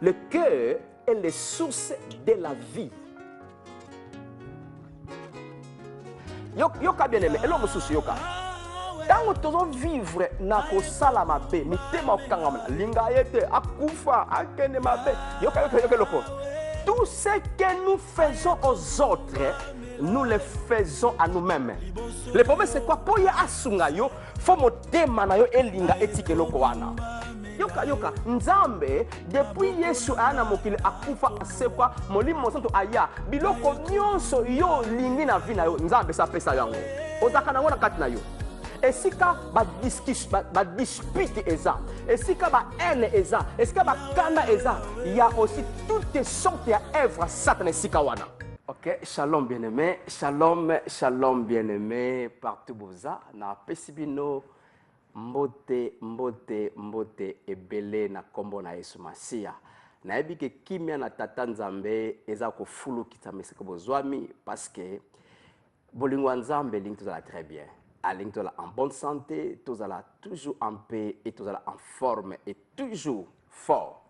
Le cœur est les sources de la vie. Yoka bien aimé, et l'homme souci yoka. Tant que tu vivre na ko sala mabe, mi tema okangama, linga yete, akufa, akene mabe, yoka loko. Tout ce que nous faisons aux autres, nous le faisons à nous-mêmes. Le problème c'est quoi? Pour y asunga yo, faut mo tema na yo elinga etike loko wana. Yoka nzambe depuis Yesu ana mokili akufa asekwa molimo santo aya biloko nyonso yo lingi na vi na yo nzambe sa pesa yango ozaka nango na kati na yo esika ba dispute eza esika ba haine eza esika ba kanda eza il y a aussi toutes sortes ya œuvres satan esika wana. Ok, shalom bien-aimé, shalom bien-aimé partout boza na pesibino mbote ebele na kombo na Yesu Masia. Na yebi ke kimia na tata nzambe eza ko fulu kitameseko bozwami parce que bolingo nzambe ling tozala très bien. Aling tozala en bonne santé, tozala toujours en paix et tozala en forme et toujours fort.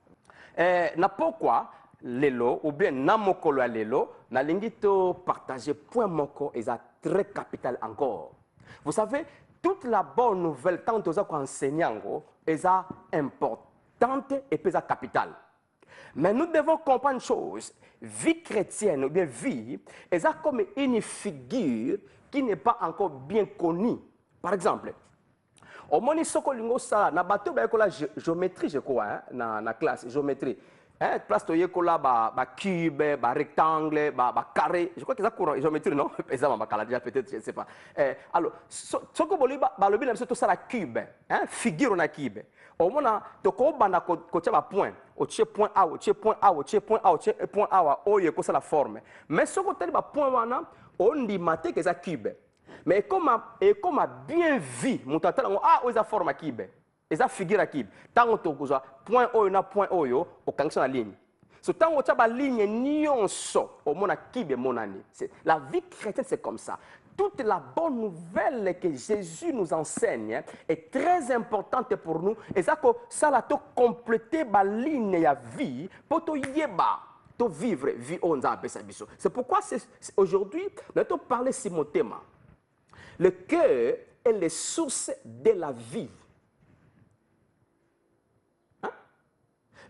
Na pourquoi lelo ou bien na mokolo ya lelo na lingi to partager point moko eza très capital encore. Vous savez toute la bonne nouvelle, tant que vous enseignons, est importante et capitale. Mais nous devons comprendre une chose. Vie chrétienne ou bien vie, est comme une figure qui n'est pas encore bien connue. Par exemple, au moment où ça, na bateau la géométrie, je crois, na classe géométrie. Place de yekola ba cube, ba rectangle, ba carré. Je crois que ça courant géométrie non? Peut-être je ne sais pas. Alors, ce que vous voulez c'est tout ça la cube, figure na cube. Au moment to ko banda ko tcha point, au point A, au point A, au point A, au point A, au yeko ça la forme. Mais ce que tu ba point wana, on dit maté que ça cube. Mais comme bien vu, mon tata ah o ça forme cube. Et ça figure à qui? Tant que tu as point O na point O yo, au cancer la ligne. So tant que tu as ligne nyonso, au mona kibe monani. La vie chrétienne c'est comme ça. Toute la bonne nouvelle que Jésus nous enseigne est très importante pour nous. Et ça que ça la to compléter ba ligne ya vie pour to yeba, to vivre vie onza besabiso. C'est pourquoi aujourd'hui nous allons parler sur mon thème. Le cœur est les sources de la vie.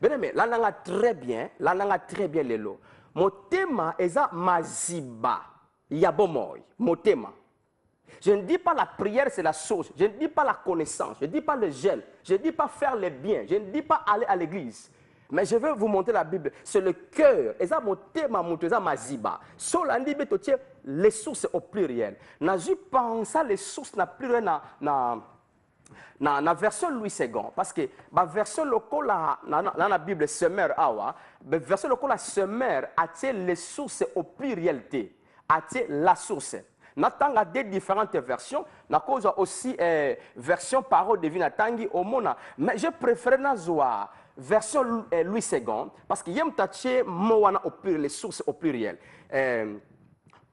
Bien aimé, là on a très bien lelo. Mon thème est maziba, yabomoy, mon thème. Je ne dis pas la prière c'est la source, je ne dis pas la connaissance, je ne dis pas le gel, je ne dis pas faire les biens, je ne dis pas aller à l'église. Mais je vais vous montrer la Bible, c'est le cœur, et ça mon thème c'est maziba. Sur la Bible les sources au pluriel. N'a je pense les sources na pluriel na version Louis II parce que la version locale dans la Bible semer awa version locale semer a les sources au plurialité a la source natanga des différentes versions na cause aussi version parole divine tangi au mona mais je préfère nazwa version Louis II parce que yem taché moana au pluriel les sources au pluriel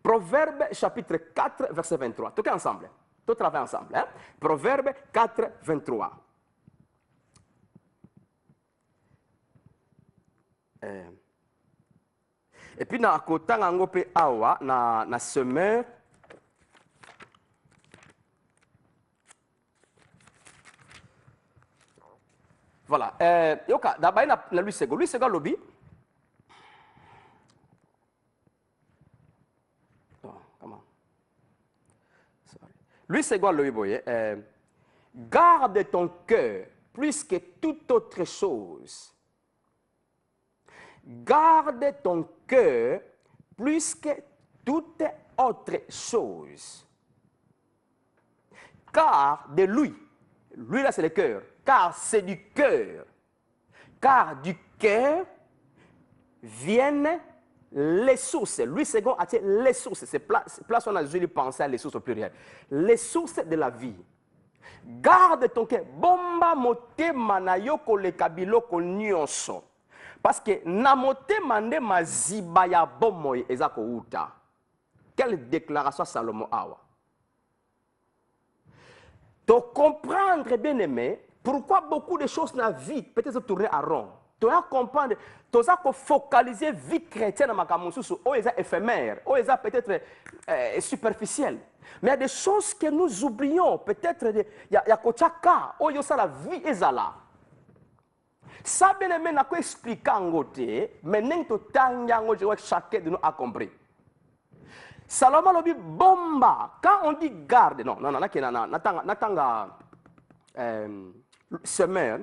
Proverbe chapitre 4 verset 23 tout ensemble. Tout travail ensemble. Hein? Proverbe 4, 23. Et puis, na kota ngope awa na semeur. Voilà. Yoka, d'abord na Louis II. Louis II lobby. Lui, c'est quoi le boye? Garde ton cœur plus que toute autre chose. Garde ton cœur plus que toute autre chose. Car de lui là c'est le cœur, car c'est du cœur. Car du cœur viennent les sources, Louis II a dit les sources, c'est place on a joli penser à les sources au pluriel. Les sources de la vie. Garde ton cœur. Bomba motema na yoko le kabilo ko nyonso. Parce que na motema nde maziba ya bomoy ezako uta. Quelle déclaration Salomon awa. Donc comprendre bien aimé, pourquoi beaucoup de choses dans la vie peut-être tourner à rond. Tu as comprendre, tu as focaliser vie chrétienne dans ma sur éphémère, peut-être superficielle. Mais il y a des choses que nous oublions. Peut-être, il y a Kochaka, la vie est là. Ça, bien aimé, n'a pas expliqué en côté, mais n'en tout temps, chacun de nous a compris. Salomon l'a dit bomba. Quand on dit garde, non, semeur,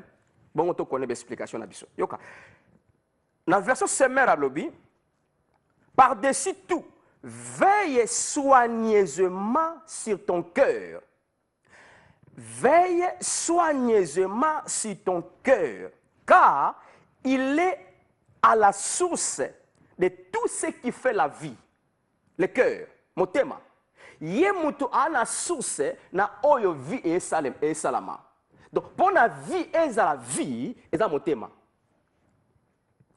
bon, on connaît l'explication de ça. Dans la version semeur à l'objet, par-dessus tout, veille soigneusement sur ton cœur. Veille soigneusement sur ton cœur, car il est à la source de tout ce qui fait la vie. Le cœur, mon thème. Yé mutu à la source na oyo vie et salama. Donc, pour la vie et la vie, et ça mon thème.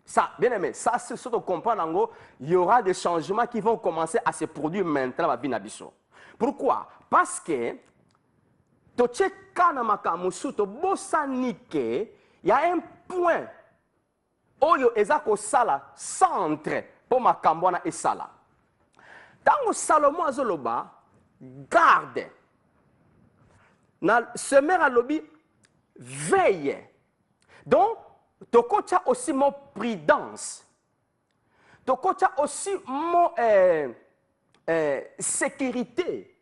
Ça, bien aimé, ça, c'est ce qu'on comprend. Il y aura des changements qui vont commencer à se produire maintenant dans la vie d'Abisso. Pourquoi? Parce que, il y a un point où il y a un centre pour ma cambouana et sala. Tant que Salomon a zoloba, garde. Na semeur à lobby, veille. Donc, tu as aussi mon prudence. Tu as aussi mon sécurité.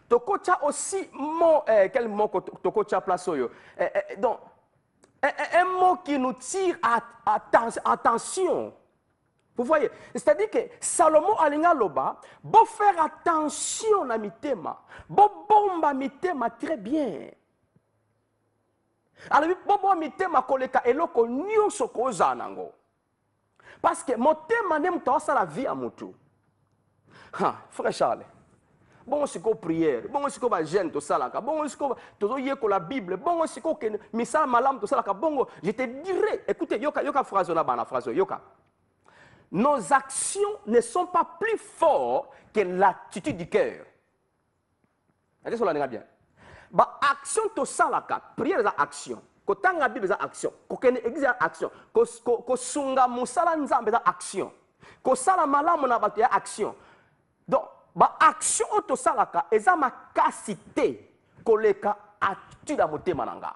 Tu as aussi mon quel mot tu as place donc un mot qui nous tire à attention. Vous voyez, c'est-à-dire que Salomon alinga loba, bon faire attention à mitema, bon bomba mitema très bien. Alors bon mitema koleka eloko nyonso koza nango. Parce que mon thème n'aime pas ça la vie à mutu. Frère Charles. Bon, c'est quoi prière, bon, c'est quoi jeûne, tout ça là, bon, c'est quoi tout la Bible, bon, c'est quoi que misal malam, tout ça là, bon, je te dirai, écoutez, yoka phrase là, bana phrase, yoka. Nos actions ne sont pas plus fortes que l'attitude du cœur. Est-ce que vous l'avez bien? Bah, action, tout ça là, prière c'est action. Quand la Bible c'est action, quand l'église c'est action, quand sunga musala nzambe c'est action, quand sala malam na batu action. Donc ba action to salaka eza makasité koleka attitude à motema nanga.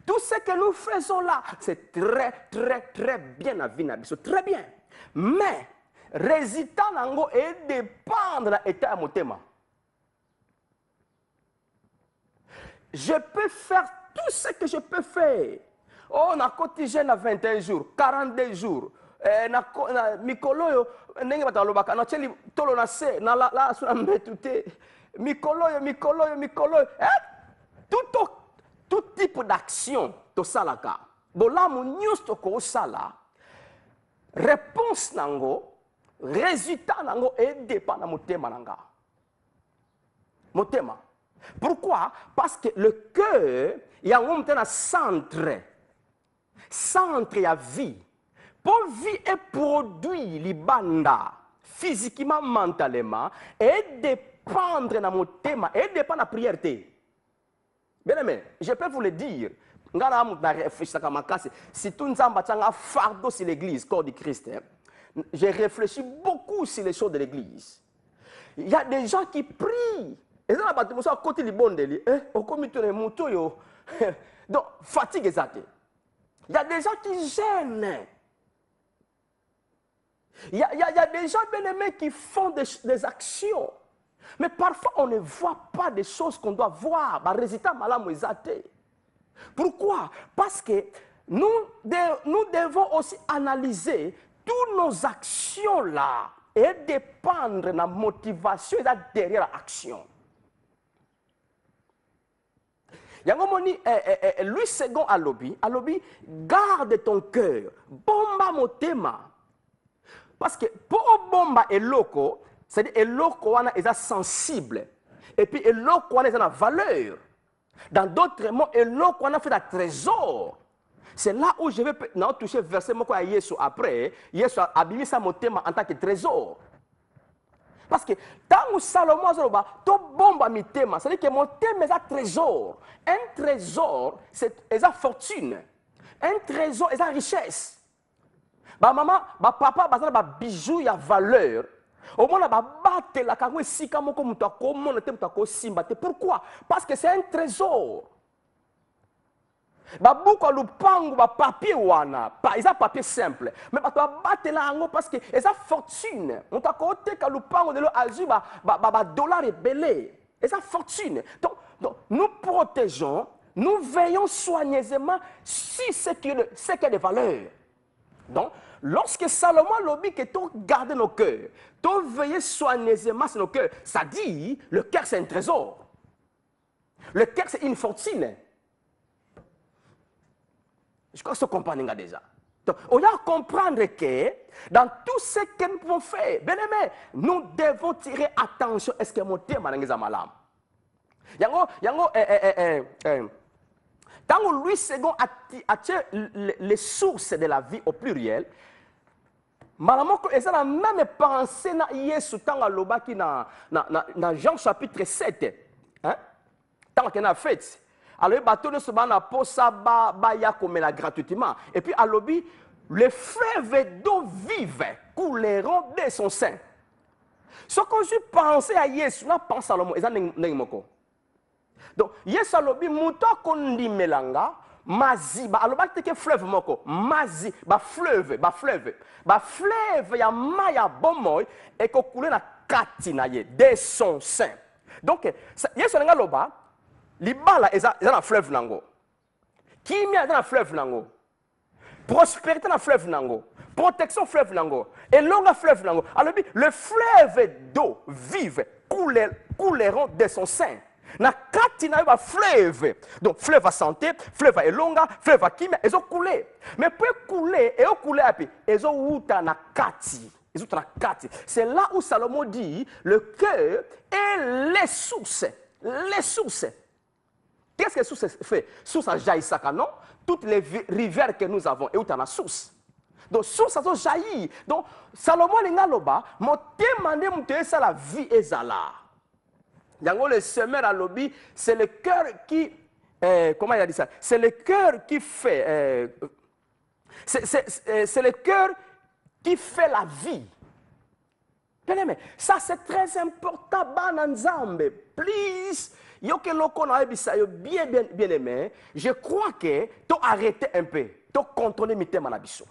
Tout ce que nous faisons là, c'est très bien à vie, très bien. Mais résultat nango est dépendre de l'état à motema. Je peux faire tout ce que je peux faire. Oh, na quotidien na 21 jours, 42 jours. Mikoloyo ndenge batalobaka na tsheli tolo na se na la suna mbetute mikoloyo tout type d'action to salaka bolamu nyusto ko sala réponse nango résultat nango et dépend na motema nanga motema. Pourquoi? Parce que le cœur il y a un centre à vie. Pour vie et produit libanda physiquement, mentalement et dépendre de mon thème et dépendre de la prière. Bien aimé, je peux vous le dire. Si tout le monde a un fardeau sur l'église, corps du Christ, j'ai réfléchi beaucoup sur les choses de l'église. Il y a des gens qui prient. Et ça, à côté du bon délit, donc fatigue exacte. Il y a des gens qui gênent. Il y a des gens bien-aimés qui font des actions. Mais parfois, on ne voit pas des choses qu'on doit voir. Résultat, malam exaté. Pourquoi? Parce que nous devons aussi analyser toutes nos actions là et dépendre de la motivation derrière l'action. Yangomoni, lui second à lobby, garde ton cœur, bomba motema. Parce que pour bomba et loco, c'est-à-dire eloko wana est sensible. Et puis eloko wana est la valeur. Dans d'autres mots, eloko wana fait un trésor. C'est là où je vais toucher verset moko à Yesu après. Yesu a abîmé sa motema en tant que trésor. Parce que tant que Salomon a tout bomba mitema, c'est-à-dire que mon thème est un trésor. Un trésor, c'est une fortune. Un trésor, c'est une richesse. Ba maman, ba papa, ba bijou ya valeur. Au moins, ba battre la kangwe sika moko muta ko mona te muta ko simba te. Pourquoi? Parce que c'est un trésor. Ba buko lupangu ba papier wana, pas ça papier simple. Mais ba to battre la ngo parce que esa fortune. Muta ko te ka lupangu de lo azu ba dollar et belé. Esa fortune. Donc nous protégeons, nous veillons soigneusement sur ce qui est de valeur. Donc, lorsque Salomon lobby que tu gardes nos cœurs, tu veilles soigneusement sur nos cœurs, ça dit, le cœur c'est un trésor. Le cœur c'est une fortune. Je crois que vous comprenez déjà. Donc, on doit comprendre que dans tout ce que nous pouvons faire, bien aimé, nous devons tirer attention à ce que mon thème est malam. Quand Louis II attire les sources de la vie au pluriel, malamoko eza la même pensée na Yesu tanga lobaki na Jean chapitre 7. Hein? Tant qu'on a fait. Alors bateau ne se bana posa ba ya komela gratuitement. Et puis à l'obi, les fleuves d'eau vive couleront de son sein. Ce que je pensais à Yesu, na pense à l'homme, eza nengmoko. Donc, Yesu alobi muto kondi melanga, mazi, ba aloba teke fleuve moko, mazi, ba fleuve ya maya bomoy, et ko koule na kati na ye, de son sein. Donc, Yesu nga loba, libala eza na fleuve nango. Kimia eza na fleuve nango. Prospérité na fleuve nango. Protection fleuve nango. Et longa fleuve nango. Alobi, le fleuve d'eau vive couleront de son sein. Na kati na ba fleuve. Donc fleuve à santé, fleuve à elonga, fleuve à kimia, ils ont coulé. Mais pour couler, et ont coulé api, ils ont outa na kati. Ils ont na kati. C'est là où Salomon dit le cœur est les sources. Les sources. Qu'est-ce que les sources fait? Source à jaillissaka, non? Toutes les rivières que nous avons, et où t'as la source. Donc source ça jaillit. Donc Salomon l'ingaloba, mon témoigné mon ça la vie est là. Yango le semeur à lobby, c'est le cœur qui, comment il a dit ça? C'est le cœur qui fait, c'est le cœur qui fait la vie. Bien aimé, ça c'est très important, bananzambe. Please, yo que loko na ebisayo bien aimé. Je crois que tu arrêter un peu, tu contrôler mes thèmes na biso.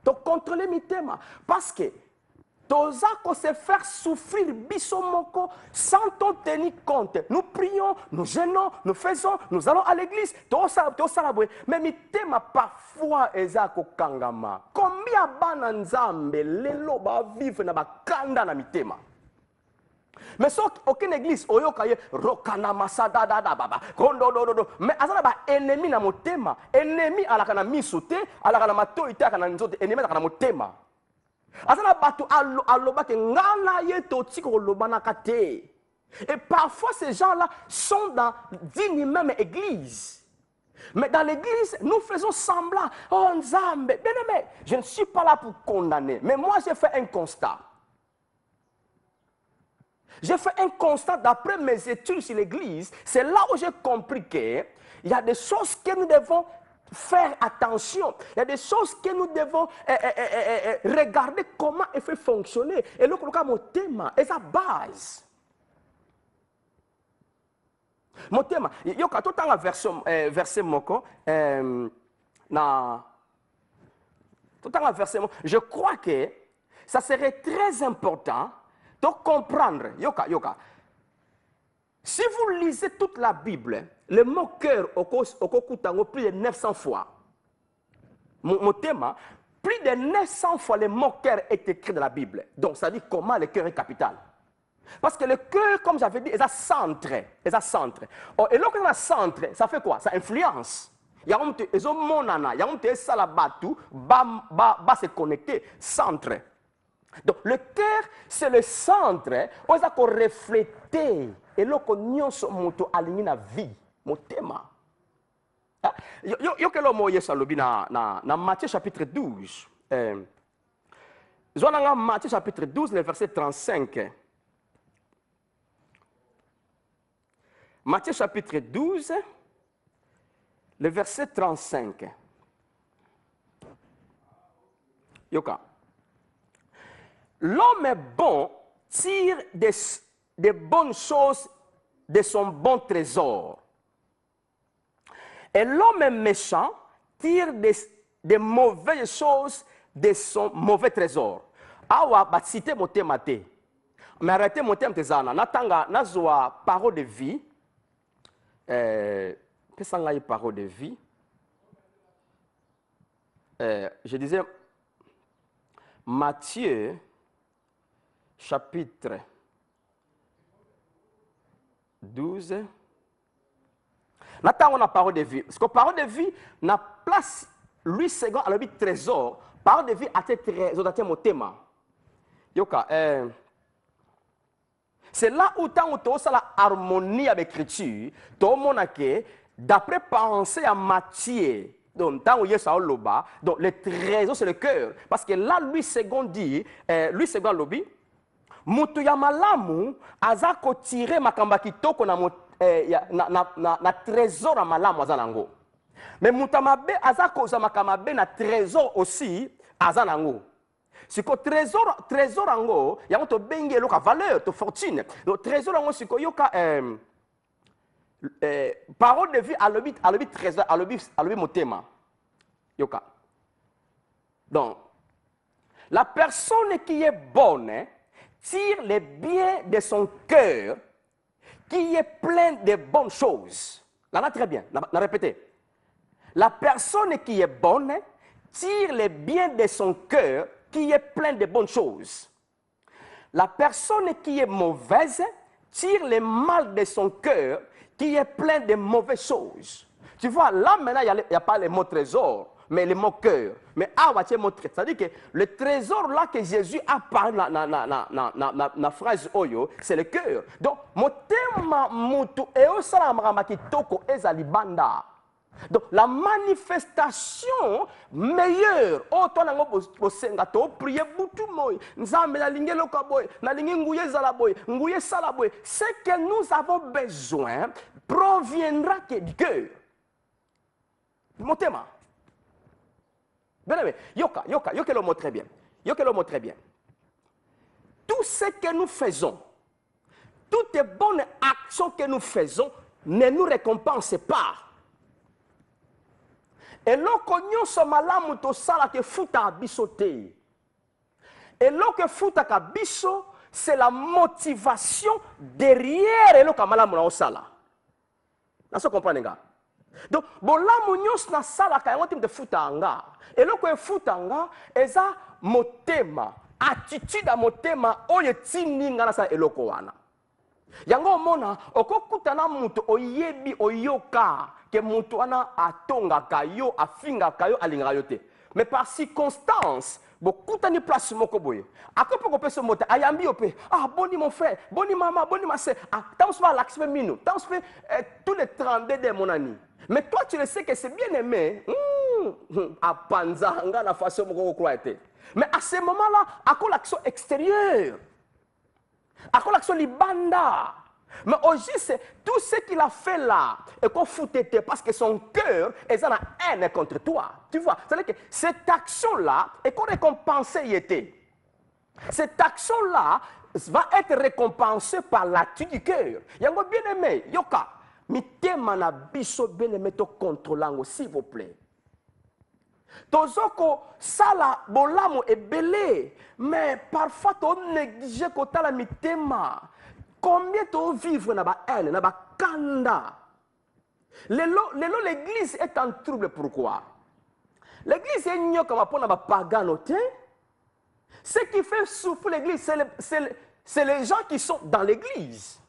Tu contrôler mes thèmes parce que Toza qu'on se faire souffrir bisomoko sans t'en tenir compte. Nous prions, nous gênons, nous faisons, nous allons à l'église. Mais mi thème parfois ezako kangama. Combien bananzambe lelo ba vivre na ba kanda na mi thème. Mais sauf aucune église oyokaye rokana masada da baba. Mais azana ba ennemi na motema, ennemi alaka na misote, alaka na matoite akana nzote, ennemi alaka na motema. Azana batu aloba ke ngala ye toti ko loba na kate. Et parfois ces gens-là sont dans une même église. Mais dans l'église, nous faisons semblant. Oh Nzambe, bien aimé, je ne suis pas là pour condamner. Mais moi j'ai fait un constat. J'ai fait un constat d'après mes études sur l'église. C'est là où j'ai compris qu'il y a des choses que nous devons faire attention. Il y a des choses que nous devons regarder comment elle fait fonctionner. Et là, mon thème est sa base. Mon thème, il y a tout un verset moko, je crois que ça serait très important de comprendre. Si vous lisez toute la Bible, le mot cœur au plus de 900 fois. Mon thème, plus de 900 fois le mot cœur est écrit dans la Bible. Donc ça dit comment le cœur est capital. Parce que le cœur, comme j'avais dit, est un centre. Oh, et lorsqu'on a centre, ça fait quoi? Ça influence. Il y a un monana, il y a un salabatu, va se connecter, centre. Donc le cœur, c'est le centre, on a refléter et là qu'on y moto aligné la vie, mon thème. Yo que l'homme Yesu alobi na Matthieu chapitre 12. Matthieu chapitre 12, le verset 35. Matthieu chapitre 12, le verset 35. Yoka. L'homme bon tire des bonnes choses de son bon trésor. Et l'homme méchant tire des mauvaises choses de son mauvais trésor. Awa ba cité mon thème te. Mais arrêtez mon thème tezana. Natanga nazwa parole de vie. Pesanga y parole de vie. Je disais Matthieu chapitre 12. Natanga on a parole de vie. Parce que parole de vie na place 8 secondes à le trésor. Parole de vie à tes trésors, à tes thème. Yoka, c'est là où tu as la harmonie avec l'écriture, tu as d'après penser à Matthieu, donc le trésor c'est le cœur. Parce que là, lui seconde dit, lui seconde lobby, mutu ya malamu azako tirer makamba kitoko na trésor à malamu azanango. Mais mutu mabe azako za makamabe na trésor aussi azanango. Si le trésor ango, il y a un bengue loka valeur, to fortune. Le trésor ango si ko yoka parole de vie à l'obit trésor, à l'obit motema. Yoka. Donc la personne qui est bonne tire les biens de son cœur, qui est plein de bonnes choses. Là, très bien. La répétez. La personne qui est bonne tire les biens de son cœur, qui est plein de bonnes choses. La personne qui est mauvaise tire le mal de son cœur, qui est plein de mauvaises choses. Tu vois, là maintenant, il n'y a pas le mot trésor, mais le mot cœur. Mais c'est-à-dire que le trésor là que Jésus a parlé dans la phrase Oyo, c'est le cœur. Donc, mon thème, mutu eosalamaka kitoko ezalibanda. Donc, la manifestation meilleure, oh, toi, ce que nous avons besoin proviendra que du cœur. Mon thème. Bien aimé, yoka le mot très bien. Yoka le mot très bien. Tout ce que nous faisons, toutes les bonnes actions que nous faisons, ne nous récompensent pas. Et loko nyonso malamu to sala ke futa biso te. Et loko futa ka biso, c'est la motivation derrière loko malamu na osala. Na so comprendre nga. Donc bolamu nyonso na sala ka yango te futa nga. Et loko e futa nga eza motema, attitude a motema oye tininga na sa eloko wana. Yango mona okokutana mutu oyebi oyoka ke mutu ana atonga kayo afinga kayo alinga yote. Mais par circonstance bokutani place moko boye. Akope ko peso mota ayambi ope. Ah boni mon frère, boni maman, boni ma sœur. Ah tant soit l'accès mino, tant fait tous les 32 de mon ami. Mais toi tu le sais que c'est bien aimé. A panzanga la façon moko croire. Mais à ce moment-là, à quoi l'action extérieure? À quoi l'action libanda? Mais aujourd'hui, c'est tout ce qu'il a fait là, et qu'on foutait parce que son cœur est en haine contre toi. Tu vois, c'est-à-dire que cette action-là, et qu'on récompensait y était. Cette action-là va être récompensée par l'attitude du cœur. Yango bien aimé, yoka, mitema na biso bien aimé to contrôlant, s'il vous plaît. Tozoko sala bolamu ebele, mais parfois tu négliges kota la mitema. Combien tu vivre na ba haine, na ba kanda. L'église est en trouble, pourquoi? L'église est nyo comme pour na ba paganote. Ce qui fait souffrir l'église, c'est les gens qui sont dans l'église.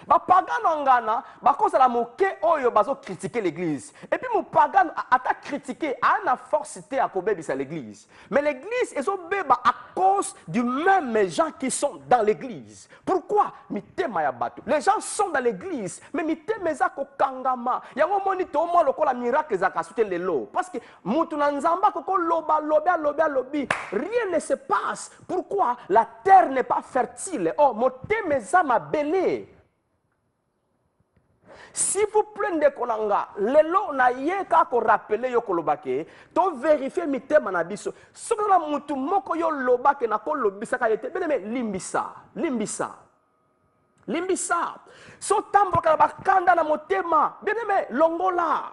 Ba pagan ngana ba cause la moquer oyo bazo critiquer l'église. Et puis mon pagan a critiqué a na force té à kobebisa l'église. Mais l'église est beba à cause du même gens qui sont dans l'église. Pourquoi? Mitema ya bato. Les gens sont dans l'église, mais mitema za ko kangama. Yango moni to mo lokola miracle za ka soutenir lelo parce que mutu na nzamba ko loba lobi rien ne se passe. Pourquoi? La terre n'est pas fertile. Oh, motema za mabele. Si vous prenez konanga, lelo na yeka ko rappeler yo kolobake, to vérifier mitema na biso. Soki na mutu moko yo lobake na ko lobisa ka yete, bien limbisa. So tambo ka bakanda na motema, bien longola.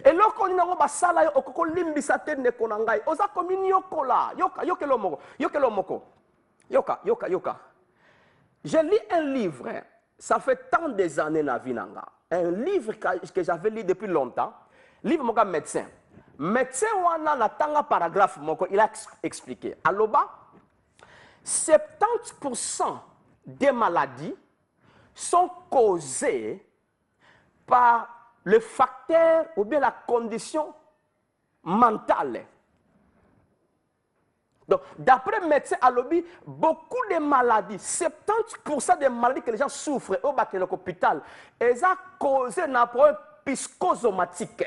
Et loko ni nango basala yo okoko limbisa te ne konangai. Oza komini yokola, yoka. Je lis un livre, ça fait tant des années na vinanga. Un livre que j'avais lu depuis longtemps. Livre mon médecin. Médecin wana na tanga paragraphe moko, il a expliqué. Aloba 70% des maladies sont causées par le facteur ou bien la condition mentale. Donc, d'après le médecin Alobi, beaucoup de maladies, 70% des maladies que les gens souffrent au hôpital, elles sont causées d'un problème psychosomatique.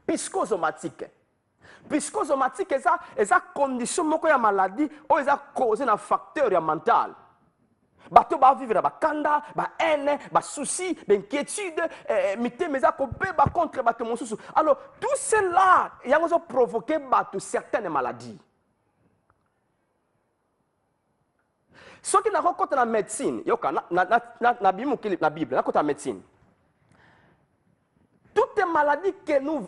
Psychosomatique, elles ont condition de maladie, elles ont causé un facteur mental. Bato ba vivre ba kanda, ba haine, ba souci, ba inquiétude, mitema kopé ba contre bato mosusu. Alors, tout cela, ils ont provoqué certaines maladies. Ce qui n'a pas côté la médecine, na Bible, na côté la médecine. Toutes les maladies que nous,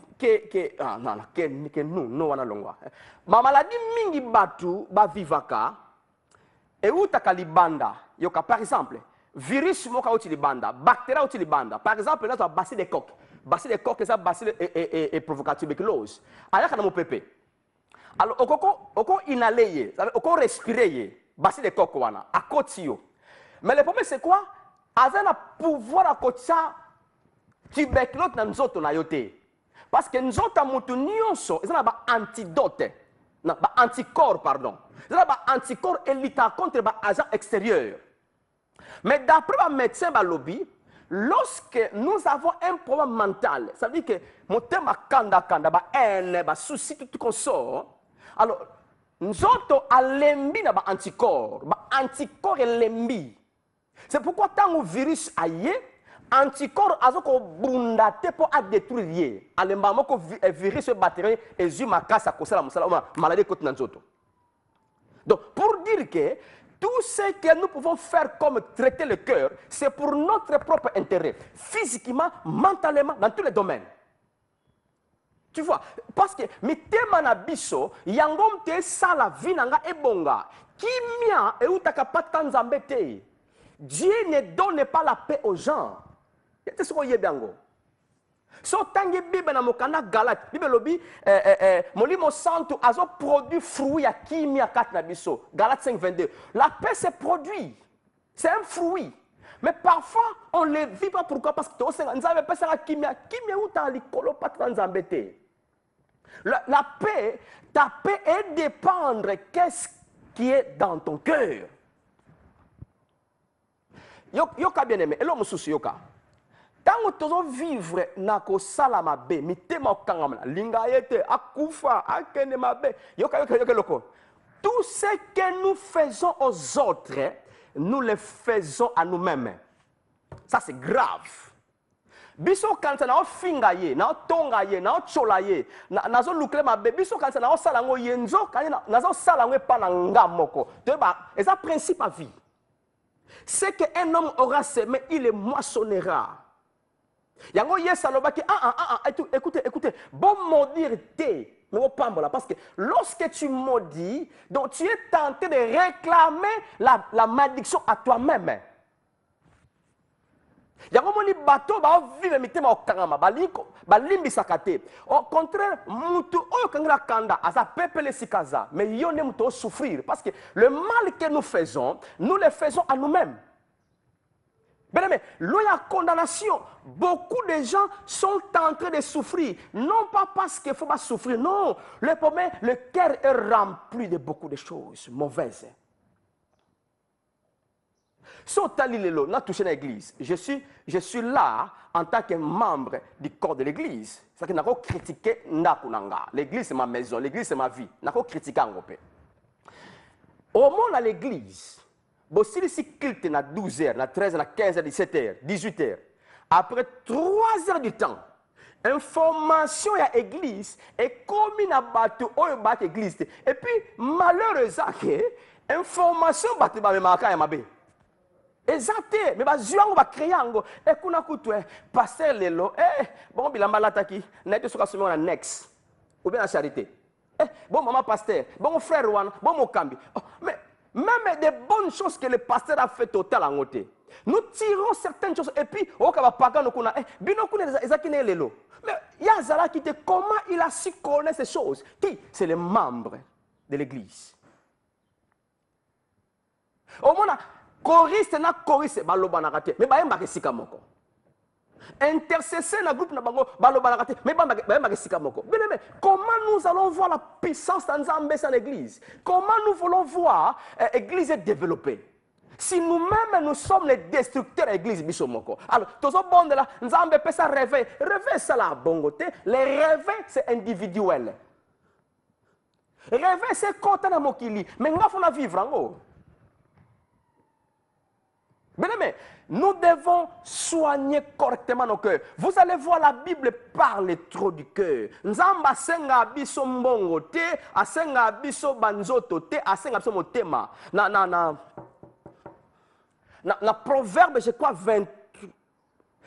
ma maladie mingi batu ba vivaka, et où ta kalibanda, yoka par exemple, virus moka uti libanda, bactéries uti libanda. Par exemple, là tu as bacille des coques. Bacille des coques, ça bacille et provoque tuberculose. Alors quand on pépé. Alors oko inhaler, oko respirer. Basi de coq wana à côté. Mais le problème c'est quoi? Azana pouvoir à côté tuberculose na nzoto na yote. Parce que nzoto mutu nyonso ezana ba antidote. Na ba anticorps pardon. Ezana ba anticorps et lutter contre ba agent extérieur. Mais d'après un médecin ba lobby, lorsque nous avons un problème mental, ça veut dire que mon thème kanda ba haine, ba souci tout qu'on sort. Alors nzoto alembi na ba anticorps elembi. C'est pourquoi tant que virus aye, anticorps azoko brundate pour à détruire. Alemba moko virus bactérien ezuma kasa kosala musala maladie côté nzoto. Donc pour dire que tout ce que nous pouvons faire comme traiter le cœur, c'est pour notre propre intérêt, physiquement, mentalement, dans tous les domaines. Tu vois, parce que mitema na biso yangom te sala vinanga ebonga kimia e utaka pata nzambe te. Dieu ne donne pas la paix aux gens. Yete soko yebango. So tangi bible na mokanda Galate, bible lobi molimo santo azo produit fruit ya kimia kat na biso. Galate 5:22. La paix se produit. C'est un fruit. Mais parfois, on ne le vit pas. Pourquoi? Parce que nzambe pesa la kimia uta likolo pata nzambe te. La paix, ta paix est dépendre qu'est-ce qui est dans ton cœur. Yoka bien aimé, et l'homme souci yoka. Tant que tu vivre na ko salama be, mitema okangama, linga yete, akufa, akene mabe, yoka loko. Tout ce que nous faisons aux autres, nous le faisons à nous-mêmes. Ça c'est grave. Biso kansa na ofinga ye, na otonga ye, na ochola ye, na zo lukle mabe, biso kansa na osala ngo yenzo, kanya na zo sala ngo pa na ngamoko. Et ça principe à vie. C'est qu'un homme aura semé, il le moissonnera. Yango yesa lobaki écoutez, bon maudire te. Parce que lorsque tu maudis, donc tu es tenté de réclamer la malédiction à toi-même. yango moni bato ba vivre mitema okangama balimbi sakate. Au contraire, mutu oyo kangela kanda asa pepele sikaza, mais yo ne muto souffrir parce que le mal que nous faisons, nous le faisons à nous-mêmes. Bien aimé, là il y a condamnation. Beaucoup de gens sont en train de souffrir, non pas parce qu'il faut pas souffrir, non. Le problème, le cœur est rempli de beaucoup de choses mauvaises. Si on t'a on a touché l'église, je suis là en tant que membre du corps de l'église. C'est-à-dire que je n'ai pas critiqué l'église c'est ma maison, l'église c'est ma vie. Je n'ai pas critiqué en Europe. Au moment à l'église, si le culte est à 12h, à 13h, à 15h, 17h, 18h, après 3 heures du temps, information à l'église est comme une bateau ou une église. Et puis, malheureusement, information bateau ba memaka ya mabe. Exacté, mais bazuango ba créango et kuna kutu pasteur lelo bon bilamba lataki na été soka somo na next ou bien la charité. Bon maman pasteur, bon frère wan, bon mokambi. Mais même des bonnes choses que le pasteur a fait total en côté. Nous tirons certaines choses et puis au kabapaka no kuna bino kuna ezakine lelo. Mais yazala qui te comment il a su connaître ces choses? Qui? C'est les membres de l'église. Au moins choriste na choriste baloba na kate mais bayemba ke sika moko intercesseur na groupe na bango baloba na kate mais bayemba ke sika moko. Bien aimé, comment nous allons voir la puissance de Nzambe dans l'église? Comment nous voulons voir l'église développée si nous-mêmes nous sommes les destructeurs de l'église biso moko? Alors tozo bonde la Nzambe peut ça réveil ça la bongoté, les réveils c'est individuel. Réveil c'est kota na mokili mais ngafo na vivre ngo. Bien aimé, nous devons soigner correctement nos cœurs. Vous allez voir, la Bible parle trop du cœur. Nzamba senga biso mbongo te, asenga biso banzoto te, asenga biso motema. Na Proverbe, je crois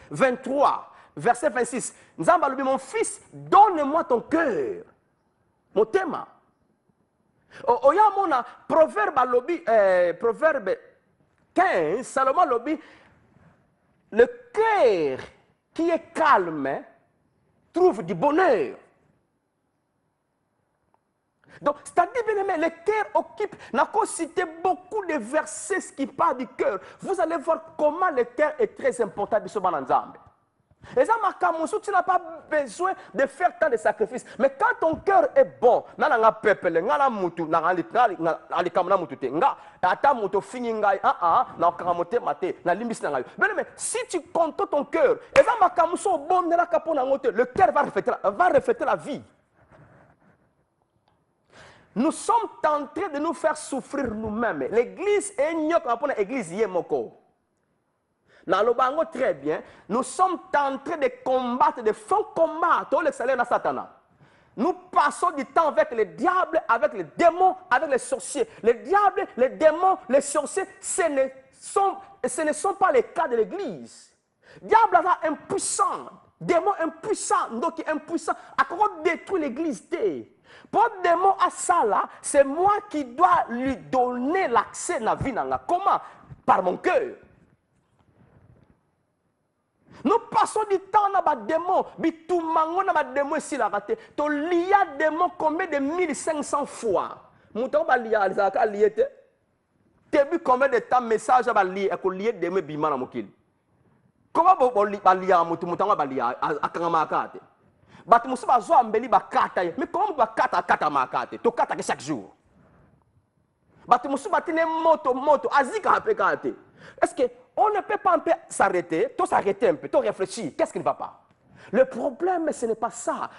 23, verset 26. Nzamba lui dit, mon fils, donne-moi ton cœur. Motema. Oya mona Proverbe alobi, Proverbe 15, Salomon lobby, le cœur qui est calme trouve du bonheur. Donc, c'est-à-dire, bien aimé, le cœur occupe, n'a pas cité beaucoup de versets qui parlent du cœur. Vous allez voir comment le cœur est très important dans le Nzambe. Et ça, tu n'as pas besoin de faire tant de sacrifices. Mais quand ton cœur est bon, si tu comptes ton cœur, le cœur va refléter la vie. Nous sommes tentés de nous faire souffrir nous-mêmes. L'église est l'église Yemoko. Nalobango très bien, nous sommes en train de combattre, de faux combats, tout le salaire de Satana. Nous passons du temps avec les diables, avec les démons, avec les sorciers. Les diables, les démons, les sorciers, ce ne sont pas les cas de l'église. Diable est impuissant, démon impuissant, donc impuissant, à quoi détruire l'église? Pour le démon à ça là, c'est moi qui dois lui donner l'accès à la vie. Comment? Par mon cœur. Nous passons du temps dans les démons, tout mango dans les démons ici la raté. Tu lis démons combien de 1500 fois. Mouton ba liya alzaka liete. Tu vu combien de temps message ba lié ko lié démons bima na mokil. Comment ba liya mouton ba liya akanga kate. Bat musu ba zo ambeli ba kata. Mais comment ba kata makate? To kata chaque jour. Bat musu ba tine moto azika apekate. Est-ce que on ne peut pas un peu s'arrêter, tout s'arrêter un peu, tout réfléchir. Qu'est-ce qui ne va pas? Le problème, ce n'est pas ça.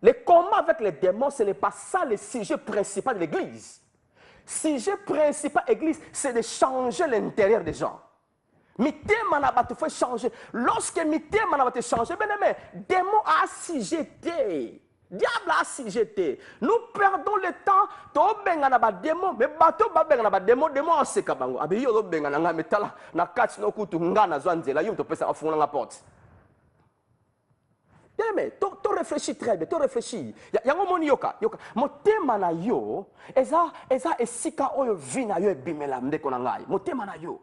Le combat avec les démons, ce n'est pas ça le sujet principal de l'Église. Le sujet principal de l'Église, c'est de changer l'intérieur des gens. Mitema na batu faut changer. Lorsque mitema na batu changer, bien aimé, démon a assujetté. Diable a assujetté. Nous perdons le temps. To benga na ba démon, mais bato ba benga na ba démon, démon se kabango. Abi yo benga na metala na kati no kutu ngana zwanzela yo to pesa afuna la porte. Bien aimé, to réfléchis très bien, to réfléchis. Yango moni yoka. Motema na yo, eza esika oyo vina yo ebimela ndeko na ngai. Motema na yo.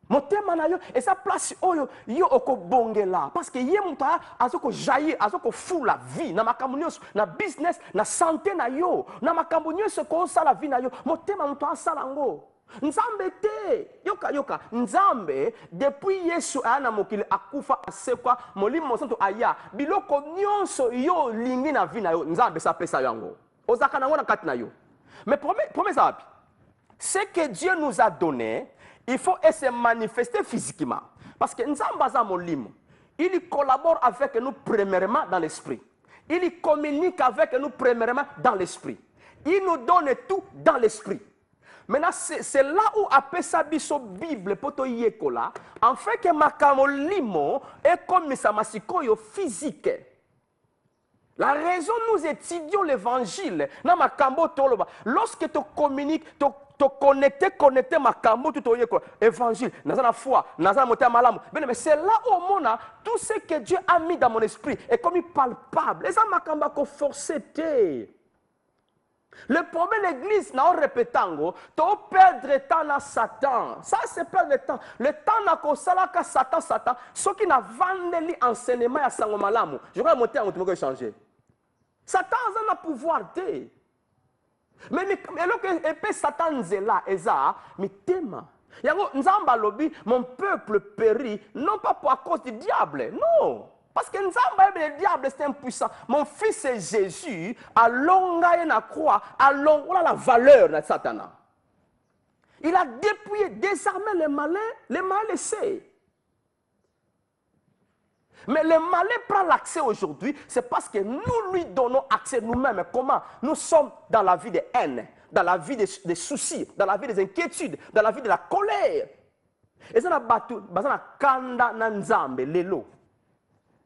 motema na yo eza place oyo yo okobongela parce que ye moto azoko jaillir azoko fula vie na makambo nyonso na business na santé na yo na makambo nyonso ko sala vie na yo motema moto asala ngo nzambe te yoka nzambe depuis yesu aya na mokili akufa asekwa molimo santo aya biloko nyonso yo lingi na vie na yo nzambe sapesa yango ozaka nango na kati na yo mais promesse api ce que Dieu nous a donné il faut se manifester physiquement. Parce que Nzambaza Molimo, il collabore avec nous premièrement dans l'esprit. Il communique avec nous premièrement dans l'esprit. Il nous donne tout dans l'esprit. Maintenant, c'est là où appelle ça biso Bible, poto yekola, en fait que makamo limo est comme ça masikoyo physique. La raison nous étudions l'évangile, na makambo toloba, lorsque tu communiques, te connecter makambo tout au évangile dans la foi dans la montée malamu mais c'est là au monde tout ce que Dieu a mis dans mon esprit est comme palpable et ça makambo ko forcer le problème de l'église na répétango to perdre temps na Satan ça c'est perdre le temps na ko sala ka Satan ce qui na vandeli enseignement ya sango malamu je vais monter en tout changer Satan a un pouvoir té mais epé Satan zela eza mitema yango nzamba lobi mon peuple périt non pas pour à cause du diable non parce que nzamba le diable c'est impuissant mon fils c'est Jésus alonga na croix alonga la valeur de Satan il a dépouillé désarmé les malins laissés. Mais le malin prend l'accès aujourd'hui, c'est parce que nous lui donnons accès nous-mêmes. Comment? Nous sommes dans la vie de haine, dans la vie des soucis, dans la vie des inquiétudes, dans la vie de la colère. Et ça, c'est un kanda nanzambe, lelo.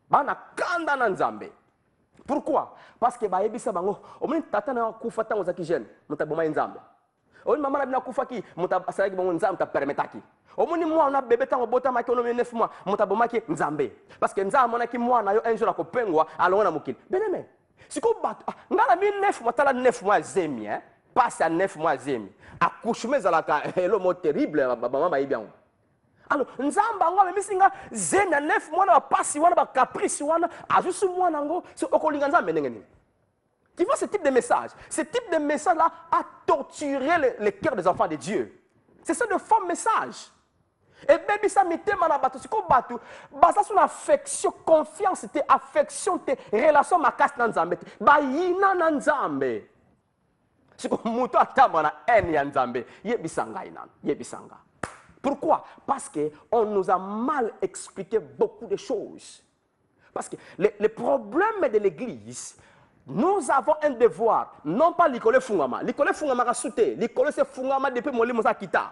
Bana kanda nanzambe. Pourquoi? Parce que baebisa bango, omoni tata na kufa tango za kijene, mutaboma nzambe. Omoni mama na kufa ki, mutabasaki bango nzambe ta permetaki. Omoni mwana bébé tango bota maki ono 9 mois mutabomaki nzambe parce que nzambe monaki mwana yo un jour akopengwa alona mokili beneme siko bato ngala 9 mois tala 9 mois zemi passe à 9 mois zemi accouchement zalaka elo mo terrible mama ba ibiango alors nzambe ngo misinga zemi 9 mois na passe wana ba caprice wana ajusu mwana ngo so okolinga nzambe ndenge. Tu vois ce type de message? Ce type de message-là a torturé le cœur des enfants de Dieu. C'est ça de faux message. Et bien, ça m'était mal à c'est comme battu. Basa sur l'affection, confiance, affection, relation, ma casse dans Nzambe. Ba yina na Nzambe. C'est comme muto atama na haine ya Nzambe. Yebisanga ina, yebisanga. Pourquoi? Parce que on nous a mal expliqué beaucoup de choses. Parce que le problème de l'Église, nous avons un devoir, non pas l'école fungama. L'école fungama a sauté. L'école c'est fungama depuis mon limo kita.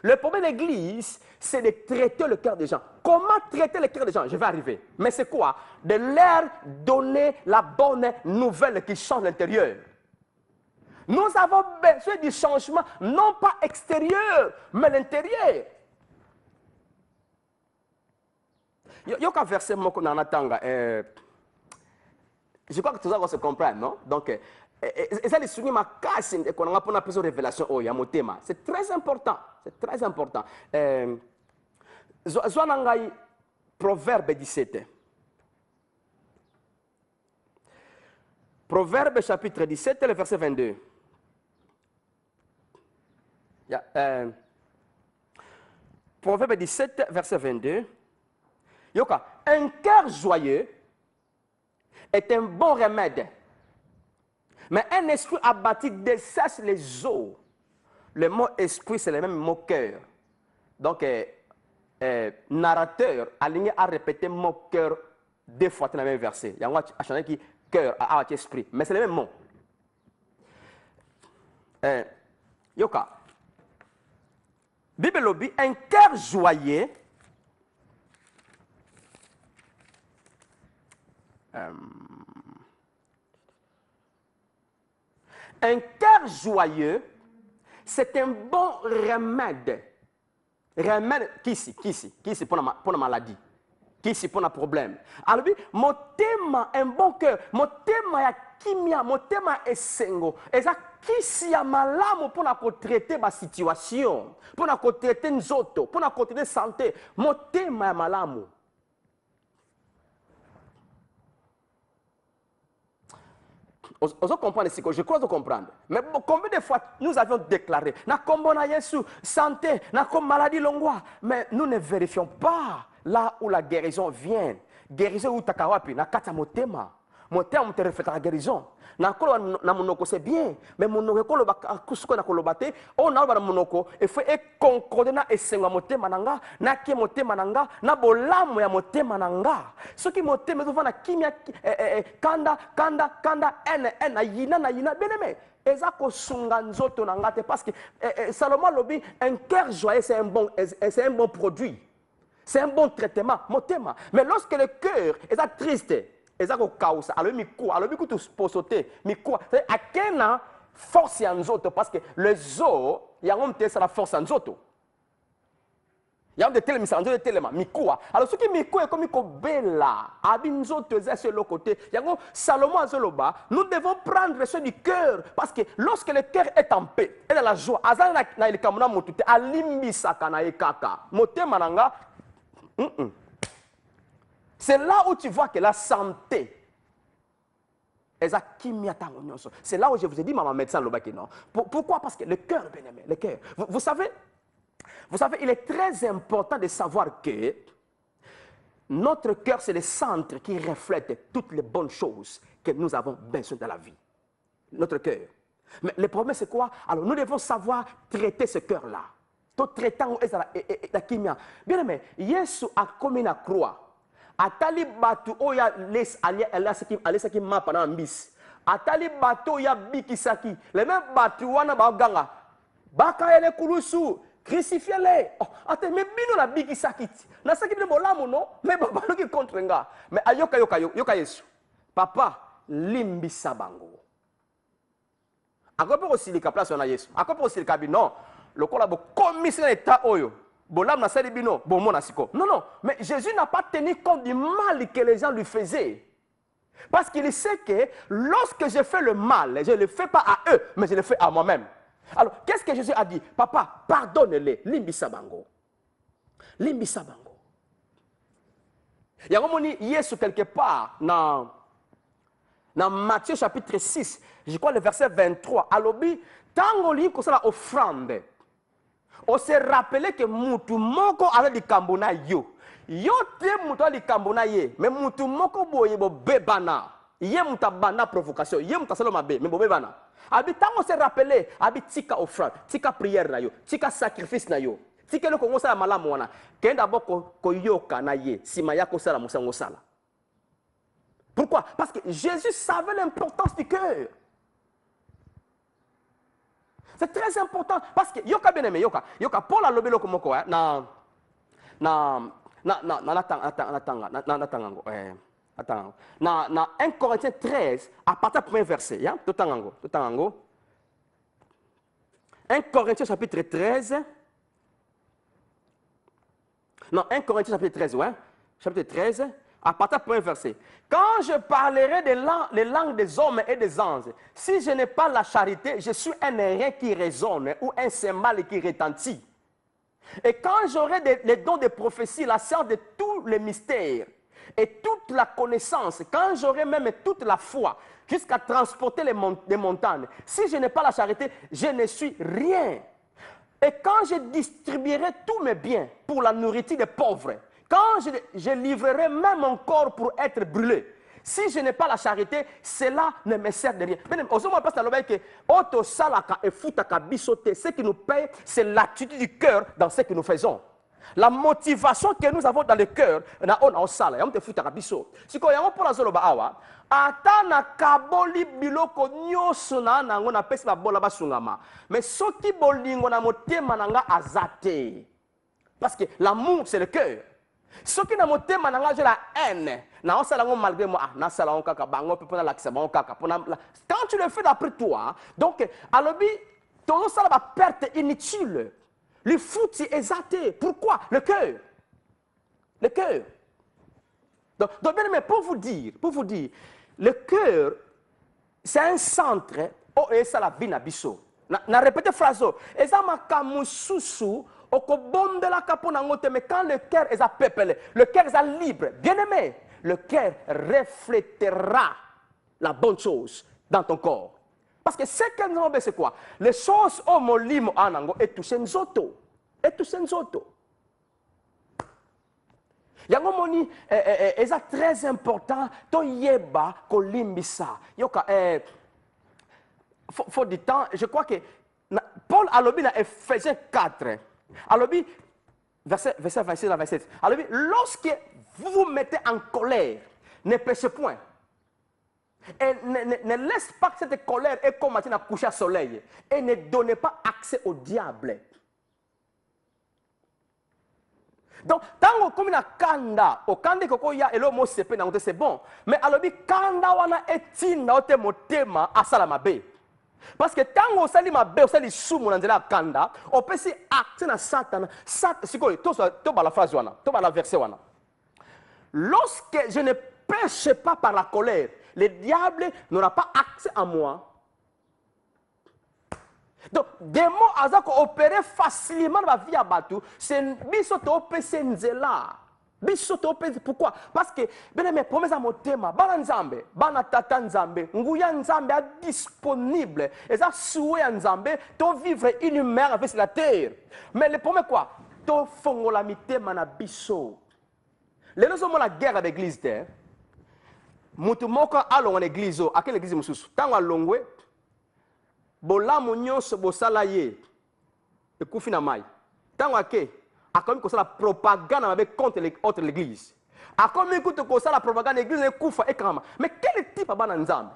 Le problème de l'Église, c'est de traiter le cœur des gens. Comment traiter le cœur des gens? Je vais arriver. Mais c'est quoi? De leur donner la bonne nouvelle qui change l'intérieur. Nous avons besoin du changement, non pas extérieur, mais l'intérieur. Il y a un verset qu'on en attend. Je crois que tout ça va se comprendre, non? Donc, et ça, les soulignent ma casse, et qu'on a pour une révélation, oh, il y a mon thème. C'est très important. C'est très important. Zoanangai, Proverbe 17. Proverbe chapitre 17, le verset 22. Proverbe 17, verset 22. Yoka, un cœur joyeux est un bon remède. Mais un esprit abattu dessèche les os. Le mot esprit, c'est le même mot cœur. Donc, narrateur, aligné à répéter mot cœur 2 fois dans le même verset. Il y a un chanter qui cœur, à esprit. Mais c'est le même mot. Yoka. Bible lobi, un cœur joyeux. Un cœur joyeux, c'est un bon remède. Remède, qui c'est pour la maladie, qui c'est pour le problème. Alors, mon thème, un bon cœur, mon thème est kimia, mon thème est sengo. Et ça, kisi ya malamu mpona kotraite basituation, mpona kotraite nzoto, mpona kotraite santé, motema ya malamu. Vous comprenez ce que je crois de comprendre. Mais combien de fois nous avions déclaré, na kombo na Yesu, santé, na kom maladie longwa, mais nous ne vérifions pas là où la guérison vient. Guérison ou takawapi, na kata motema. Motema te reflète la guérison. Na kolo na monoko c'est bien, mais monoko kolo ba kusuko na kolo bate, on a ba monoko e faut e concordé na esenga motema nanga, na ki motema nanga, na bolamu ya motema nanga. Ce qui motema zo na kimia kanda na yina bien aimé. Eza ko sunga nzoto nanga te parce que Salomon lobi un cœur joyeux c'est un bon produit. C'est un bon traitement motema. Mais lorsque le cœur est triste, ezako kausa alors mikua alors biku tu posote mikua c'est akena force ya nzoto parce que le zo yango mte ça la force ya nzoto yango de tele misanzo de telema mikua alors ce qui mikua comme ko bela abi nzoto za sur le côté yango Salomon azoloba nous devons prendre soin du cœur parce que lorsque le cœur est en paix et dans la joie azana na ilikamuna motute alimbisa kana ekaka motema nanga C'est là où tu vois que la santé, c'est là où je vous ai dit, maman médecin, non. Pourquoi? Parce que le cœur, bien aimé, le cœur. Vous savez, il est très important de savoir que notre cœur, c'est le centre qui reflète toutes les bonnes choses que nous avons besoin dans la vie. Notre cœur. Mais le problème, c'est quoi? Alors, nous devons savoir traiter ce cœur-là. Tout traitant, bien aimé, Jésus a commis la croix. Atali batu oya les alesaki mapa na mbisi atali batu ya bikisaki les mêmes batu wana baganga baka ele kulusu crucifié les ate me bino na bikisaki na saki de bolamu no me babalo ki contre nga mais ayoka Yesu papa limbisa bango akope ko silika place na Yesu akope ko silika bino lokola bo commission état oyo. Non, mais Jésus n'a pas tenu compte du mal que les gens lui faisaient. Parce qu'il sait que lorsque je fais le mal, je ne le fais pas à eux, mais je le fais à moi-même. Alors, qu'est-ce que Jésus a dit? Papa, pardonne-les. Limbisa bango. Limbisa bango. Il y a un moment, Yesu quelque part, dans Matthieu chapitre 6, je crois le verset 23, à l'obi, tant qu'on lit comme ça l'offrande, on s'est rappelé que mutu moko ala likambo na yo. Yo te mutu ala likambo na ye. Mais mutu moko boye bo bebana. Ye muta bana provocation. Ye muta saloma be. Mais bo bebana. Abi tant on s'est rappelé. Abi tika offrande. Tika prière na yo. Tika sacrifice na yo. Tika le kongo sala malamu wana. Kenda boko ko yoka na ye. Sima yako sala musango sala. Pourquoi? Parce que Jésus savait l'importance du cœur. C'est très important parce que yoka bien aimé yoka Paul a lobé le komoko na 1 Corinthiens 13 à partir du premier verset ya totango 1 Corinthiens chapitre 13 non 1 Corinthiens chapitre 13 ouais chapitre 13 à partir du premier verset. Quand je parlerai les langues des hommes et des anges, si je n'ai pas la charité, je suis un airain qui résonne ou un cymbale qui retentit. Et quand j'aurai les dons de prophétie, la science de tous les mystères et toute la connaissance, quand j'aurai même toute la foi, jusqu'à transporter les montagnes, si je n'ai pas la charité, je ne suis rien. Et quand je distribuerai tous mes biens pour la nourriture des pauvres, quand je livrerai même mon corps pour être brûlé, si je n'ai pas la charité, cela ne me sert de rien. Ce qui nous paye, c'est l'attitude du cœur dans ce que nous faisons. La motivation que nous avons dans le cœur, on sala, on te fout à biso. Si ko yango pour la zolo ba awa, ata na kaboli biloko nyoso na ngona pesi ba bola basungama. Mais soki bolingo na motema nanga azate. Parce que l'amour c'est le cœur. Ce qui n'a pas été la haine, malgré moi, quand tu le fais d'après toi, donc, alors, ton ça va perte inutile. Le foot est exalté. Pourquoi? Le cœur. Le cœur. Donc bien, mais pour vous dire, le cœur, c'est un centre o esa la bina biso na répéter phrase eza makamu susu okobondela kapona ngote mais quand le cœur est peuplé le cœur est libre bien aimé le cœur reflétera la bonne chose dans ton corps parce que ce que nous avons c'est quoi les choses au molimo anango et toucher nzoto yango moni eza très important to yeba kolimbisa yoka faut du temps je crois que Paul alobi na Ephésiens 4 alobi verset 26 à 27 alobi lorsque vous vous mettez en colère ne péchez point et ne laisse pas que cette colère ait commencé à coucher au soleil et ne donnez pas accès au diable. Donc, tant que comme kanda, au kanda koko ya elo mo sepe na c'est bon, mais alobi kanda wana etinda ote motema asala mabe. Parce que tant que sali mabe, osali sumu na nzela kanda, on peut si accès na Satan, sikoy to ba la phrase wana, to ba la verset wana. Lorsque je ne pêche pas par la colère, le diable n'aura pas accès à moi. Donc, des mots à opérer facilement dans la vie à Batu, c'est bisoto pesenzela. Bisoto pese pourquoi? Parce que bien mes promesses à mon thème, bana nzambe, bana tata nzambe, nguya nzambe est disponible. Et ça souhait nzambe, to vivre inhumain avec la terre. Mais le premier quoi? To fongola mitema na biso. Les gens ont la guerre avec l'église terre. Mutu moko alonga na église, à quelle église mususu? Tango alongwe bolamu nyonso bosala ye ekufi na mai tango ake akomi kosala propagande avec contre l'église akomi kutu kosala propagande l'église ekufa ekama mais quel type abana nzambe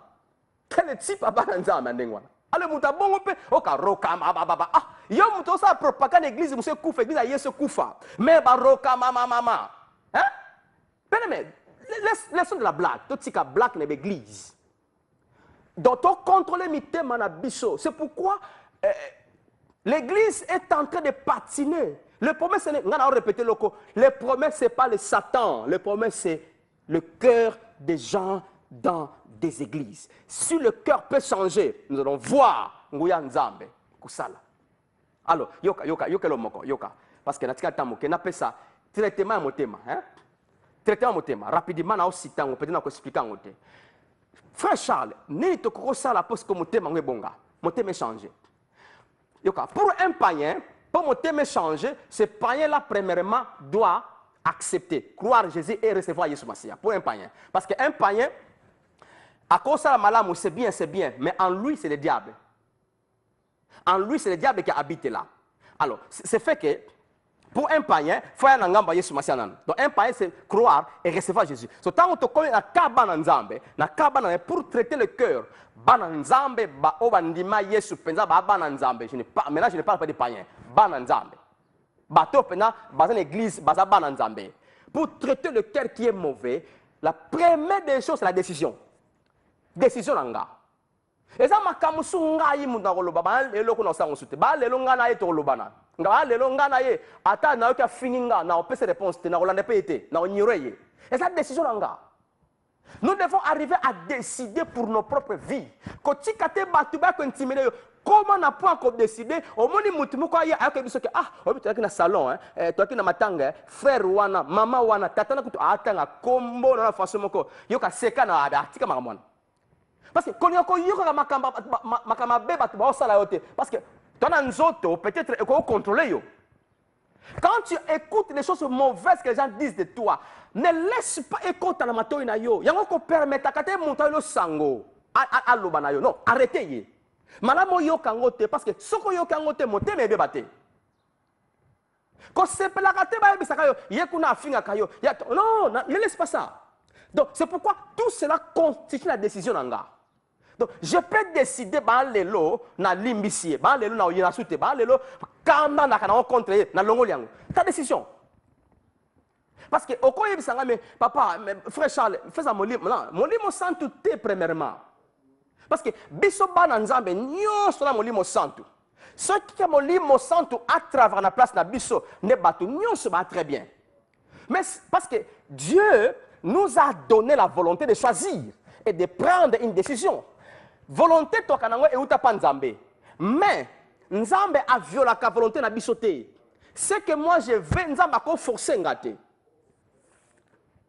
ndengwana ale muta bongo pe okaroka mama ah yo muto osala propagande l'église muso ekufa église yesu kufa mais baroka mama hein mais laissons de la blague tout tika blague na l'église. Donc, contrôler mitema na biso. C'est pourquoi l'église est en train de patiner. Le problème, c'est le problème, c'est pas le Satan. Le problème, c'est le cœur des gens dans des églises. Si le cœur peut changer, nous allons voir Nguya Nzambe kusala. Alors, yoka lo moko, yoka. Parce que natika tamu, que n'appelle ça traitement motema, hein? Traitement motema. Rapidement, na aussi tango, peut-être na ko expliquer ngote. Frère Charles, ni te crois la poste comme mon thème est changé. Pour un païen, pour mon thème changer, ce païen-là, premièrement, doit accepter, croire Jésus et recevoir Jésus Messie. Pour un païen. Parce qu'un païen, à cause de la maladie, c'est bien, mais en lui, c'est le diable. En lui, c'est le diable qui habite là. Alors, c'est fait que, pour un païen, il faut un Jésus Messie. Donc, un païen, c'est croire et recevoir Jésus. So, tant que tu connais la cabane nzambe, pour traiter le cœur, bananzambe, ba obandima Yesu penza ba bananzambe. Maintenant, je ne parle pas des païens. Bananzambe. Bato pena, dans l'église, baza bananzambe. Pour traiter le cœur qui est mauvais, la première des choses, c'est la décision. Décision nanga. Et ça, ma kamusu ngai munda koloba, ba lelo ko na sango sute, ba lelo ngana ye to kolobana. Nga lelo ngana ye, ata na yoka fininga na opese réponse te na kolande pe ete, na onyiroye. Et ça décision nanga. Nous devons arriver à décider pour nos propres vies. Quand tu as batuba intimider, comment n'a pas encore décidé? Au moins mutumu ko ya ayoka biso ke ah, obi tu na salon hein, tu na matanga, frère wana, mama wana, tata na kutu atanga kombo na façon moko. Yoka seka na atika makamwana. Parce que quand on y a makamba beba tu vas sala yote parce que ton nzoto peut-être qu'on contrôler yo. Quand tu écoutes les choses mauvaises que les gens disent de toi, ne laisse pas écouter la mato ina yo. Yango ko permettre kate monta lo sango a lobana yo. Non, arrêtez ye. Malamo yo kangote parce que soko yo kangote mote me bebate. Ko sepela kate ba bisaka yo, ye kuna afinga kayo. Non, ne laisse pas ça. Donc c'est pourquoi tout cela constitue la décision nanga. Donc, je peux décider, na limbisi, na oyinasute, kanda na kana contre na longoliango. Ta décision. Parce que, au coin de mais papa, frère Charles, fais ça mon livre santo te premièrement. Parce que, biso bananzambe, nyo sona mon livre santo. Ce qui est mon livre santo à travers la place na biso, ne batou, nyo se bat très bien. Mais parce que Dieu nous a donné la volonté de choisir et de prendre une décision. volonté to kanango e uta pa nzambe. Mais nzambe a violé la volonté na bisoté. C'est que moi je vais nzambe a forcer ngate.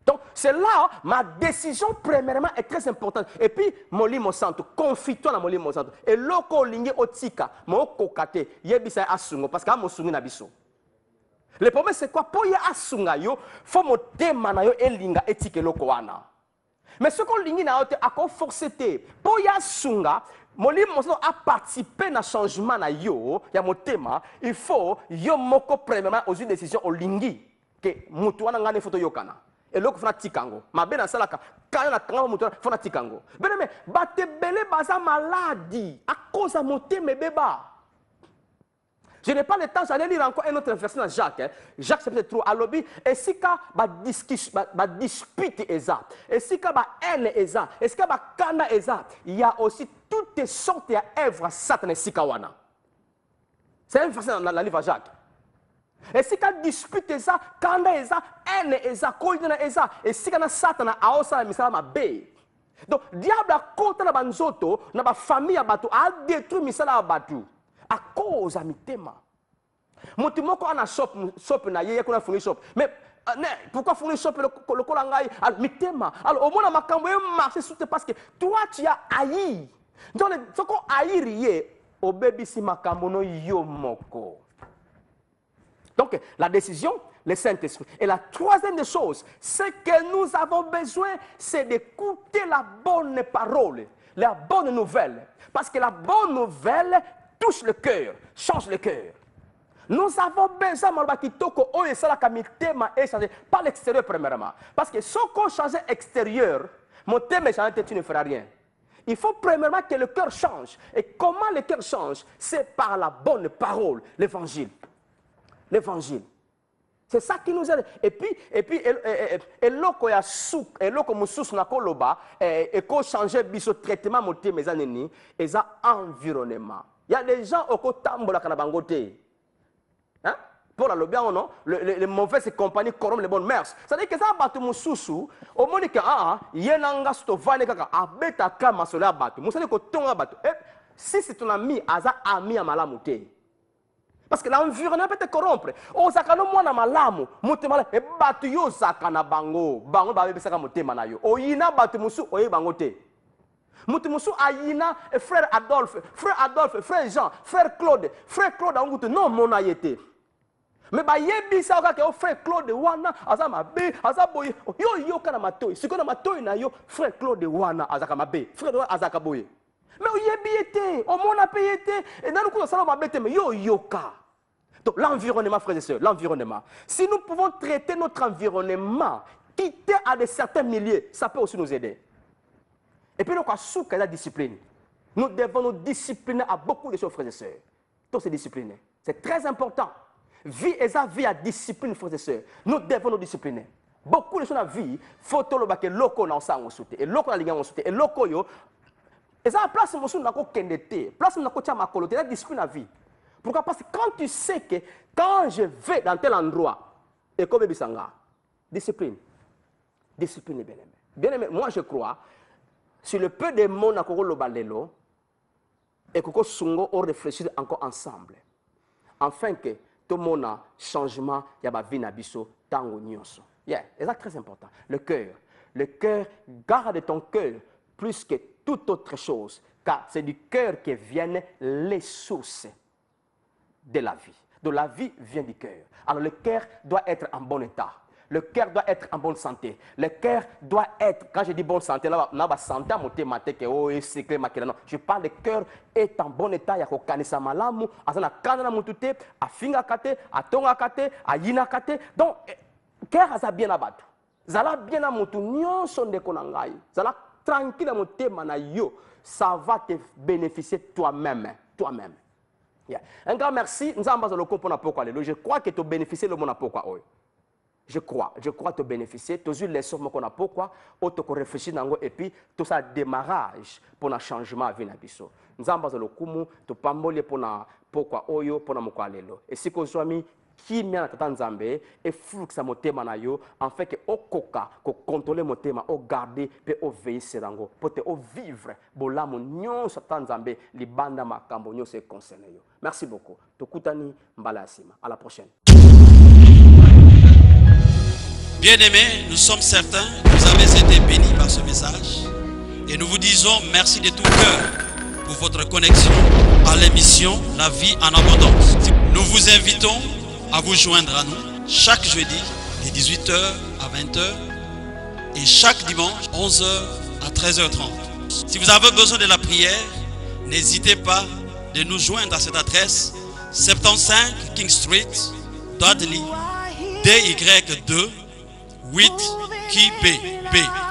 Donc, c'est là, ma décision, premièrement, est très importante. Et puis, Molimo Santo, confie-toi dans Molimo Santo. Et loko lingi otika, mo kokate, yebisa asungo, parce que mo sungi na biso. Le problème, c'est quoi? Pour y asunga yo, faut mo temana yo elinga etike loko wana. Mais ce qu'on lingi na yote, a ko forcété. Pour y asunga, Molimo Santo a participé na changement na yo, ya mo tema, il faut yo moko premièrement, aux une décision au lingi, que mutu wana ngane photo yokana. Et l'autre fera tikango. Ma belle na salaka. Quand on a kango mouton, fera tikango. Ben mais bate belé baza maladie à cause de monter mes bébés. Je n'ai pas le temps, j'allais lire encore un autre verset dans Jacques. Hein. Jacques c'est peut-être trop à lobby. Et si ka ba dispute eza, et si ka ba haine eza, et si ka ba kana eza, il y a aussi toutes sortes d'œuvres satanées sikawana. C'est un verset dans le livre de Jacques. Et si tu disputes ça, quand tu as haine, et si tu as Satan, donc, le diable a côté de banzoto, na ba famille a détruit misala batu à cause de mitema. Mutu moko ana shop na yeye kuna funi shop. Mais pourquoi funi shop le kolangai al mitema? Alors au moins makambo marché sous parce que toi tu as haï. Donc ce qu'on haï au bébé si makambo no yo moko. Donc, la décision, le Saint-Esprit. Et la troisième des choses, c'est que nous avons besoin, c'est d'écouter la bonne parole, la bonne nouvelle. Parce que la bonne nouvelle touche le cœur, change le cœur. Nous avons besoin de par l'extérieur premièrement. Parce que si on change extérieur, mon thème est tu ne feras rien. Il faut premièrement que le cœur change. Et comment le cœur change? C'est par la bonne parole, l'évangile. L'évangile. C'est ça qui nous aide. Et puis, l'oko ya souk, et l'oko moussous na koloba, et qu'on change biso traitement moté mes années, et ça environnement. Il y a des gens au côté tambola kanabangote. Hein? Pour le bien ou non, les mauvaises compagnies corrompent les bonnes mœurs. C'est-à-dire que ça batu moussous, au moment que yenanga stovane kaka abeta kama sola batu. Moussale ko tonga batu. Si c'est ton ami, aza ami à malamuté. Parce que l'environnement peut te corrompre. Oh, ça quand moi na malamu, motema e batu yo saka na bango, bango ba be saka motema na yo. O yina batu musu oye bango te. Mutu musu ayina frère Adolphe, frère Jean, frère Claude a ngutu non mon ayete. Mais ba yebi sa ka ke frère Claude wana aza mabe, aza boye. Yo kana matoi. Siko na matoi na yo frère Claude wana azaka mabe. Frère azaka boye. Mais il y a bien au monde a payé, et dans le coup, ça va bête, mais yoka. Donc, l'environnement, frères et sœurs, l'environnement. Si nous pouvons traiter notre environnement, quitter à de certains milieux, ça peut aussi nous aider. Et puis, nous avons la discipline. Nous devons nous discipliner à beaucoup de choses, frères et sœurs. Donc, c'est discipliner. C'est très important. Vie et sa vie à discipline, frères et sœurs. Nous devons nous discipliner. Beaucoup de choses dans la vie, il faut que l'oko n'a pas sauté, et l'oko n'a pas sauté, et l'oko yo. Et ça, place où nous avons kendete, place où nous avons ma coloté, la discipline à vie. Pourquoi? Parce que quand tu sais que quand je vais dans tel endroit, et comme Bisanga, discipline. Discipline, bien aimé. Bien aimé, moi je crois, sur le peu de monde à Koro Balelo, et que Sungo, on réfléchit encore ensemble. Afin que tout le monde a changement, il y a vie nabiso, tango nyonso. Yeah, c'est très important. Le cœur. Le cœur, garde ton cœur plus que toute autre chose, car c'est du cœur que viennent les sources de la vie. De la vie vient du cœur. Alors le cœur doit être en bon état. Le cœur doit être en bonne santé. Le cœur doit être, quand je dis bonne santé, là, santé, je parle de cœur est en bon état. Il y a kanisa malamu, azana kanana mutute, afinga kate, atonga kate, ayina kate. Donc, cœur a bien abattu. Zala bien à mutu, nyon son de konangai. Zala tranquille mon thème na yo, ça va te bénéficier toi-même, toi-même. Yeah. Un grand merci. Nous avons le comprendre pourquoi. Je crois que tu bénéficies le monde pourquoi. Je crois te bénéficier. Tu as eu les sommes qu'on a pourquoi. Tu as réfléchi et puis tout ça démarrage pour un changement à venir. Nous avons le kumu, tu pamboli pour pourquoi oyo pour na mokwalelo. Et si qu'on soit mis kimia na tata nzambe et flux motema na yo en fait que okoka ko contrôler motema o garder pe o veiller rango pote o vivre bolamo nyonso tata nzambe libanda makambo nyonso concerne yo. Merci beaucoup. Tokutani mbala sima. À la prochaine. Bien-aimés, nous sommes certains que vous avez été bénis par ce message et nous vous disons merci de tout cœur pour votre connexion à l'émission La Vie en Abondance. Nous vous invitons à vous joindre à nous chaque jeudi de 18h à 20h et chaque dimanche 11h à 13h30. Si vous avez besoin de la prière, n'hésitez pas de nous joindre à cette adresse 75 King Street, Dudley, DY2 8 QB.